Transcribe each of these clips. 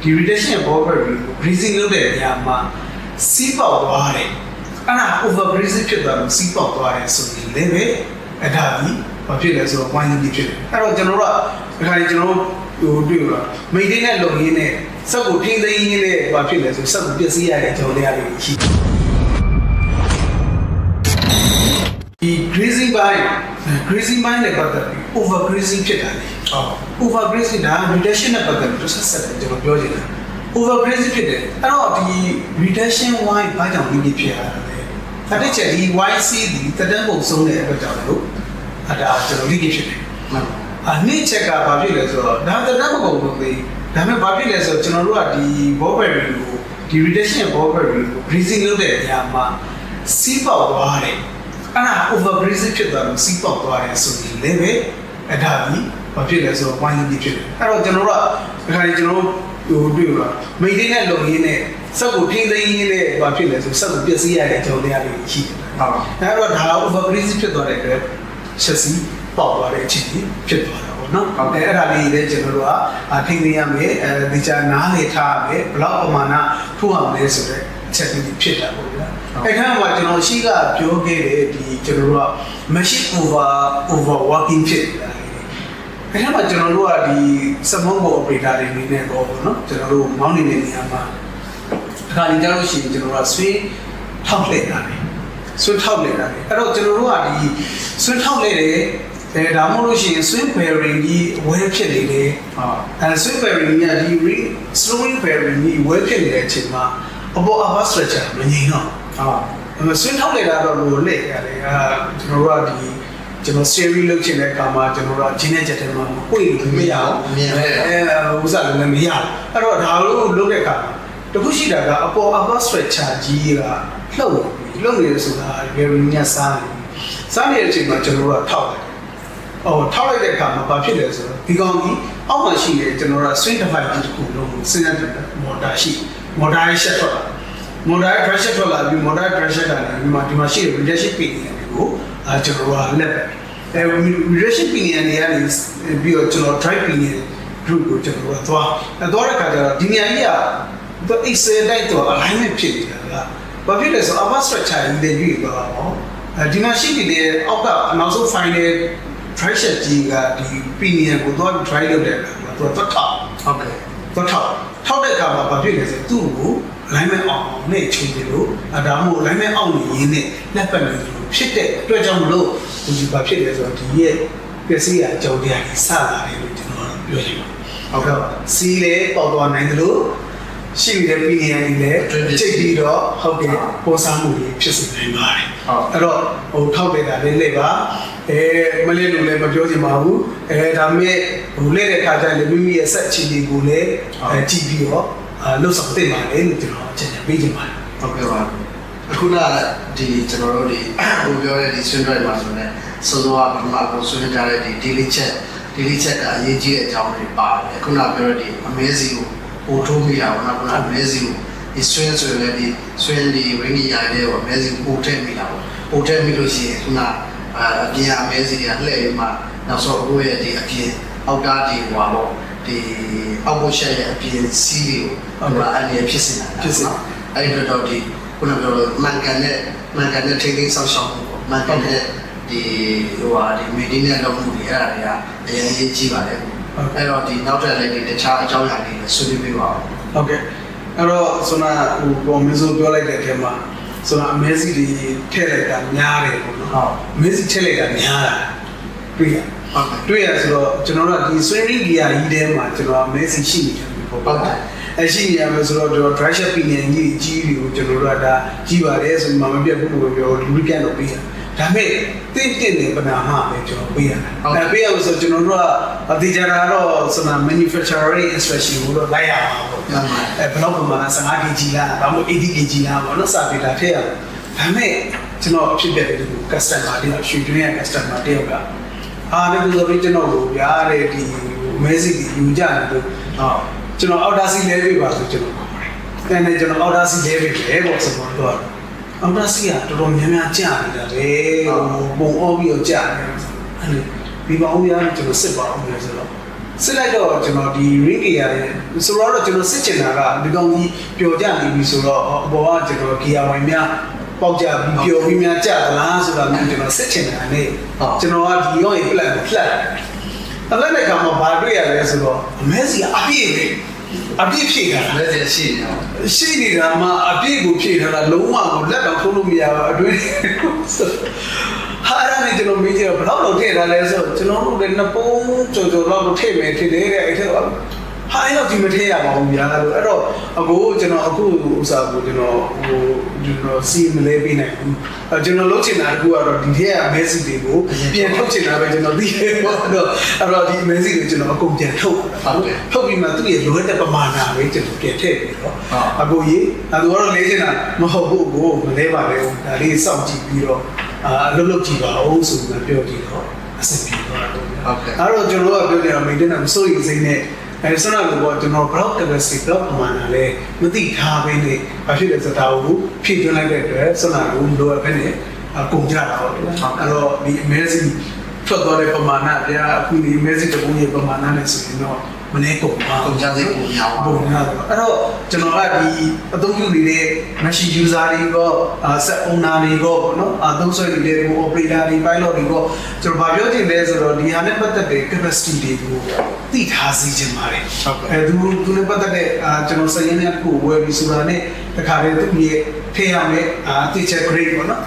ဒီ retention ဘောပဲ greasing လုပ်တဲ့နေရာမှာစီးပေါက်သွားတယ်အဲ့ဒါ over greasing ဖြစ်သွားလို့စီးပေါက်သွားတယ်ဆိုရင်လည်းပဲအဲ့ဒါကြီးဘာဖြစ်လဲဆိုတော့ wine ကြီးဖြစ်တယ်အဲ့တော့ကျွန်တော်တို့ကဒီခါကျွန်တော်တို့တွေ့တော့ maintain နဲ့လုပ်ရင်းနဲ့စက်ကိုထိန်းသိမ်းရင်းနဲ့ဘာဖြစ်လဲဆိုစက်ကိုပျက်စီးရတဲ့အကြောင်းတရားတွေရှိတယ်ဒီ greasing by နဲ့ပတ်သက်ပြီး over greasing ဖြစ်တာလေover greasing ဒါ retention နဲ့ပတ်သက်ပြီးဆက်ဆက်ကျွန်တော်ပြောချင်တယ် over greasing ဖြစ်တယ်အဲ့တော့ဒီ retention wine ဘာကြောင့်ဒီဖြစ်ရတာလဲဒါတစ်ချက်ဒီ YC ဒီတတန်းပုံဆုံးတဲ့အတွက်ကြောင့်လို့အဲ့ဒါကျွန်တော်ဒီဖြစ်တယ်နေ့ချက်ကဘာဖြစ်လဲဆိုတော့ဒါတတန်းမကုန်ဘူးလေဒါပေမဲ့ဘာဖြစ်လဲဆိုတော့ကျွန်တော်တို့ကဒီ ballberry ကိုဒီ retention ballberry ကို greasing လုပ်တဲ့နေရာမှာစီးပေါက်သွားတယ်အဲ့ဒါ over greasing ဖြစ်သွားလို့စီးပေါက်သွားတယ်ဆိုရင်လည်းပဲအဲ့ဒါကြီးဘာဖြစ်လဲဆိုတော့ wine ကြီးဖြစ်တယ်အဲ့တော့ကျွန်တော်တို့ကဒီခါကျွန်တော်တို့တွေ့တော့ maintain နဲ့လုပ်ရင်းနဲ့စက်ကိုထိန်းသိမ်းရင်းနဲ့ဘာဖြစ်လဲဆိုစက်ကိုပျက်စီးရတဲ့အကြောင်းတရားတွေရှိတယ်အဲ့တော့ဒါ over greasing ဖြစ်သွားတဲ့အတွက်ချက်စီပေါက်သွားတဲ့အချိန်ဖြစ်သွားတာပေါ့နော်အဲ့ဒါလေးလည်းကျွန်တော်တို့ကထိန်းသိမ်းရမယ်ဒီချာနားလေထားရမယ်ဘလောက်ပမာဏထိုးအောင်လဲဆိုတဲ့အချက်ကြီးဖြစ်တာပေါ့ဗျာအဲ့ခါမှာကျွန်တော်ရှိကပြောခဲ့တဲ့ဒီကျွန်တော်တို့က machine overworking ဖြစ်တာအဲ့ဒါမှကျွန်တော်တို့ကဒီစမုံဘော operator တွေနေနေတော့ပေါ့နော်ကျွန်တော်တို့မောင်းနေတဲ့နေရာမှာအခါကြီးကြလို့ရှိရင်ကျွန်တော်တို့က swing ထောက်လိုက်တာလေ swing ထောက်လိုက်တာလေအဲ့တော့ကျွန်တော်တို့ကဒီ swing ထောက်လိုက်တယ်ဒါမှမဟုတ်လို့ရှိရင် swing bearing ကြီးဝဲဖြစ်နေတယ်အဲ swing bearing ကြီးကဒီ slowing bearing ကြီးဝဲဖြစ်နေတဲ့အချိန်မှာအပေါ် upper stretcher မငြိမ်တော့swing ထောက်လိုက်တာတော့လို့လက်ရတယ်ကျွန်တော်တို့ကဒီကျွန်တော် series လုပ်ချင်တဲ့အခါမှာကျွန်တော်တို့ဂျင်းနဲ့ချက်တယ်မှာပွင့်လို့မရဘူးမြင်ဥစားလည်းမရဘူးအဲ့တော့ဒါလို့လုပ်တဲ့အခါမှာတခုရှိတာကအပေါ် upper stretcher ကြီးကလှုပ်နေတယ်ဆိုတာ very ညစားနေတဲ့အချိန်မှာကျွန်တော်တို့ကထောက်လိုက်ထောက်လိုက်တဲ့အခါမှာဘာဖြစ်လဲဆိုတော့ဒီကောင်ကြီးအောက်မှာရှိတဲ့ကျွန်တော်တို့က swing device တစ်ခုလုံးကိုစဉ်းစားကြည့်တယ်မော်တာရှိမော်တာရဲ့ shut ထွက်လာမော်တာရဲ့ pressure ထွက်လာပြီးမော်တာရဲ့ pressure ကလည်းဒီမှာရှိတဲ့ leadership ပင်တွေကိုကျွန်တော်တို့ကလက်ပဲ leadership ပင်တွေကနေပြီးတော့ကျွန်တော် drive ပင်တွေ group ကိုကျွန်တော်တို့ကသွားတဲ့အခါကျတော့ဒီနေရာကြီးကသူ excel တိုက်တော့ alignment ဖြစ်နေတာကဘာဖြစ်လဲဆိုတော့ upper structure ကြီးတွေပြီးတော့ဒီမှာရှိနေတဲ့အောက်ကနောက်ဆုံး final pressure ကြီးကဒီ pinion ကိုသွားပြီး try လုပ်တဲ့အခါမှာသူကသွားထောက်ထောက်တဲ့အခါမှာဘာဖြစ်လဲဆိုတော့သူ့ကို alignment အောင်နဲ့ချိန်တယ်လို့ဒါမှမဟုတ် alignment အောင်နေရင်းနဲ့လက်ပတ်နေလို့ဖြစ်တဲ့အတွက်ကြောင့်မလို့ဒီဘာဖြစ်လဲဆိုတော့ဒီရဲ့ပျက်စီးရအကြောင်းတရားကြီးစလာတယ်လို့ကျွန်တော်ပြောချင်ပါတယ်ဟုတ်ကဲ့ပါစီးလေပေါက်သွားနိုင်တယ်လို့ရှိနေတဲ့ pinion ကြီးလည်းချိန်ပြီးတော့ဟုတ်ကဲ့ပေါ်စားမှုတွေဖြစ်စေနိုင်ပါတယ်အဲ့တော့ထောက်တဲ့တာလေးလေးပါမလေးလို့လည်းမပြောချင်ပါဘူးဒါပေမဲ့လဲတဲ့အခါကျရင်မိမိရဲ့ဆက်အခြေအနေကိုလည်းကြည့်ပြီးတော့လှုပ်ဆောင်တင်ပါလေလို့ကျွန်တော်အချက်ချက်ပေးချင်ပါတယ်ဟုတ်ကဲ့ပါအခုနဒီကျွန်တော်တို့ဒီဟိုပြောတဲ့ဒီ swing drive မှာဆိုတော့စောစောကပထမကိုဆွေးနွေးကြတဲ့ဒီ daily check ကအရေးကြီးတဲ့အကြောင်းတွေပါတယ်အခုနပြောတဲ့ဒီအမဲစီကိုပို့ထိုးမိတာပေါ့နော်ခုနအမဲစီကိုဒီ swing ဆိုရင်ဒီ swing ဒီ ring ကြီးရတယ်ပေါ့အမဲစီကိုပို့ထည့်မိတာပေါ့ပို့ထည့်မိလို့ရှိရင်ခုနအပြင်အမဲစီတွေကလှည့်ပြီးမှနောက်ဆုံးကိုရဲ့ဒီအပြင်အောက်တားဒီဟွာပေါ့ဒီအောက်ဘုတ်ရှက်ရဲ့အပြင်စီးတွေကိုဟိုအနေနဲ့ဖြစ်နေတာဖြစ်စအဲ့ဒီတော့ဒီခုနပြောမှန်ကန်တဲ့ထိန်းသိမ်းဆောက်ရှောက်မှုပေါ့မှန်ကန်တဲ့ဒီဟိုဟာဒီ meeting နဲ့လုပ်မှုတွေအဲ့ဒါတွေကအရင်ရေးကြည့်ပါတယ်အဲ့တော့ဒီနောက်ထပ်လည်းဒီတခြားအကြောင်းအရာတွေလည်းဆွေးနွေးပေးပါဦးဟုတ်ကဲ့အဲ့တော့ဆိုတော့ဟိုပေါ်မင်းဆိုပြောလိုက်တဲ့အထက်မှာဆိုတော့ amazing တွေထည့်လိုက်တာများတယ်ပေါ့နော်ဟုတ် amazing ထည့်လိုက်တာများတာတွေ့ရတွေ့ရဆိုတော့ကျွန်တော်တို့ဒီ swimming gear ကြီးထဲမှာကျွန်တော် amazing ရှိနေတယ်ပေါ့ဟုတ်တယ်ရှိနေရမယ်ဆိုတော့ကျွန်တော် dry shot pinion ကြီးတွေကိုကျွန်တော်တို့ကဒါကြီးပါတယ်ဆိုမှမပြတ်ဘူးလို့ပြောလူပြတ်တော့ပေးရဒါပေမဲ့တင်းနေပနာမှပဲကျွန်တော်ပေးရတယ်ပေးရလို့ဆိုကျွန်တော်တို့ကအတိအကျတော့ဆိုတော့ manufacturing instruction ကိုတော့လိုက်ရမှာပေါ့ဘယ်တော့မှ15 kg လားဒါမှမဟုတ်80 kg လားပေါ့နော်စာပေတာထည့်ရဒါပေမဲ့ကျွန်တော်အဖြစ်ပြတဲ့ဒီ customer တွေရွှေတွင်းရဲ့ customer တယောက်ကလည်းဆိုတော့ကျွန်တော်ကိုပြားတဲ့ဒီ message တွေယူကြတယ်လို့ကျွန်တော်အော်ဒါစီလဲပေးပါဆိုကျွန်တော်ခေါ်တယ်ကျွန်တော်အော်ဒါစီလဲပေးတယ်ပေါ့ဆိုတော့အော်ဒါစီကတော်တော်များများကြာနေတာပဲပုံအောပြီးတော့ကြာနေတယ်အဲ့ဒီဒီပါဦးရကျွန်တော်စစ်ပါအောင်လို့ဆိုတော့ စစ်လိုက်တော့ကျွန်တော်ဒီ ring ကြီးရတယ်ဆိုတော့ကျွန်တော်စစ်ချင်တာကဒီကောင်ကြီးပျော်ကြနေပြီဆိုတော့အပေါ်ကကျွန်တော် gear ဝိုင်များပေါက်ကြပြီးပျော်ပြီးများကြသလားဆိုတာမျိုးကျွန်တော်စစ်ချင်တာနဲ့ကျွန်တော်ကဒီကောင်ကြီး plan ကိုဖြတ်တယ်အဲ့တဲ့ကောင်မှာဘာတွေ့ရလဲဆိုတော့အမဲစီကအပြည့်ပဲအပြည့်ဖြည့်တာ လက်ရရှိနေတာ မှာအပြည့်ကိုဖြည့်ထားတာလုံးဝကိုလက်တော့ထိုးလို့မရဘူးအတွင်းဟာအဲ့ဒါနဲ့ကျွန်တော်မေးကြတော့ဘယ်တော့ထည့်ထားလဲဆိုကျွန်တော်တို့လည်းနှစ်ပုံးကြော်တော့ထည့်မယ်ထည့်တယ်တဲ့အဲ့ထက်ဟာအဲ့တော့ဒီမထည့်ရပါဘူးဗျာလို့အဲ့တော့အခုကျွန်တော်အခုဥစားကိုကျွန်တော်စီမလဲပေးနိုင်ဘူးကျွန်တော်လုပ်ချင်တာတခုကတော့ဒီထက်က message တွေကိုပြန်ထုတ်ချင်တာပဲကျွန်တော်သိတယ်ပေါ့အဲ့တော့ဒီ message ကိုကျွန်တော်အကုန်ပြန်ထုတ်ထုတ်ပြီးမှသူ့ရဲ့လိုအပ်တဲ့ပမာဏပဲကျွန်တော်ပြန်ထည့်ပြီးတော့အခုကြီးသူကတော့လေးချင်တာမဟုတ်ဘူးကိုမလဲပါနဲ့ဒါလေးစောင့်ကြည့်ပြီးတော့လုပ်ကြည့်ပါဦးဆိုပြီးပြောကြည့်တော့အဆင်ပြေသွားတော့အဲ့တော့ကျွန်တော်ကပြောနေတာ maintenance မစိုးရိမ်စိတ်နဲ့အဲဆိုတော့ကျွန်တော် block capacity block ပမာဏလည်းမသိထားဘဲနဲ့ဘာဖြစ်လဲဆိုတာကိုဖြည့်သွင်းလိုက်တဲ့အတွက်ဆိုတော့လိုအပ်ပဲနဲ့ပုံကြတာပေါ့အဲ့တော့ဒီ amazing ထွက်သွားတဲ့ပမာဏပြအခုဒီ amazing တပုံရဲ့ပမာဏနဲ့ဆိုရင်တော့မနေ့ကုန်ပါ ပုံကြစိတ်ပုံများပါ ပုံများတော့အဲ့တော့ကျွန်တော်ကဒီအသုံးပြုနေတဲ့ machine user တွေကset owner တွေကပေါ့နော်အသုံးဆွဲနေတဲ့ operator တွေ pilot တွေကကျွန်တော်ဗာပြောချင်တယ်ဆိုတော့ဒီဟာနဲ့ပတ်သက်တဲ့ capacity တွေကိုသိထားစေချင်ပါတယ်သူနဲ့ပတ်သက်တဲ့ကျွန်တော်စရင်းနဲ့ကိုဝယ်ပြီးဆိုတာနဲ့တခါတည်းသူရဲ့ထည့်ရမယ်တိကျ grade ပေါ့နော်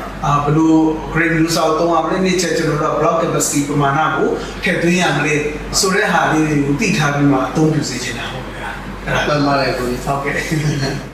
ဘယ်လို grade လို့ဆိုတော့3မိနစ်ချက်ကျွန်တော်တို့ block capacity ပမာဏကိုထည့်သွင်းရမလဲဆိုတဲ့ဟာလေးတွေကိုသိထားပြီးမှအသုံးပြုစေချင်တာပေါ့ဗျာအဲ့ဒါမှလည်းကိုကြီးဟုတ်ကဲ့